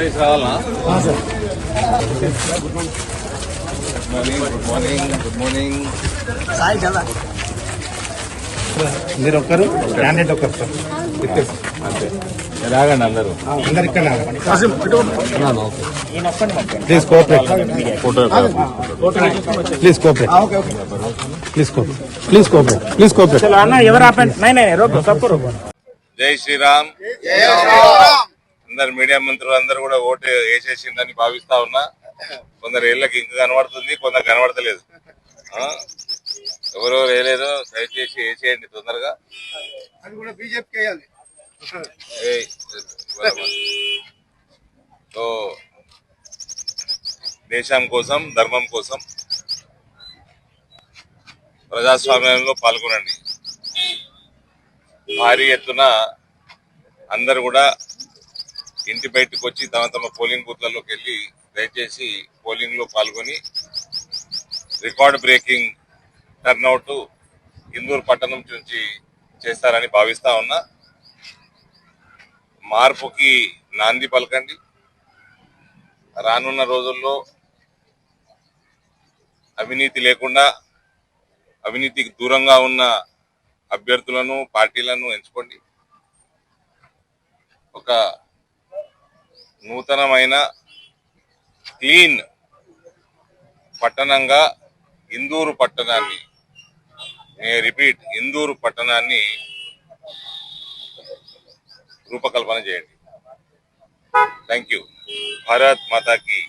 Notice రావాలా? Good morning. Good morning. మీరు ఒక్కరు క్యాండిడేట్ ఒక్కరు సార్ అంతే రాగండి అందరూ. అందరు ఇక్కడ please cooperate please cooperate please cooperate please cooperate please cooperate ఎవరు ఆపండి. జై శ్రీరామ్. అందరు మీడియా మంత్రులు అందరూ కూడా ఓటు వేసేసిందని భావిస్తా ఉన్నా. కొందరు ఏళ్ళకి ఇంకా కనబడుతుంది, కొందరు కనబడతలేదు. ఎవరెవరు వేయలేదు దయచేసి వేసేయండి తొందరగా. అది కూడా బీజేపీకి వేయాలి. సో దేశం కోసం, ధర్మం కోసం, ప్రజాస్వామ్యంలో పాల్గొనండి. భారీ ఎత్తున అందరు కూడా ఇంటి బయటకు వచ్చి తమ తమ పోలింగ్ బూత్లలోకి వెళ్ళి దయచేసి పోలింగ్ లో పాల్గొని రికార్డ్ బ్రేకింగ్ టర్నౌట్ ఇందూరు పట్టణం నుంచి చేస్తారని భావిస్తా ఉన్నా. మార్పుకి నాంది పలకండి. రానున్న రోజుల్లో అవినీతి లేకుండా, అవినీతికి దూరంగా ఉన్న అభ్యర్థులను, పార్టీలను ఎంచుకోండి. ఒక నూతనమైన క్లీన్ పట్టణంగా ఇందూరు పట్టణాన్ని, రిపీట్, ఇందూరు పట్టణాన్ని రూపకల్పన చేయండి. Thank you. భారత్ మాతాకి.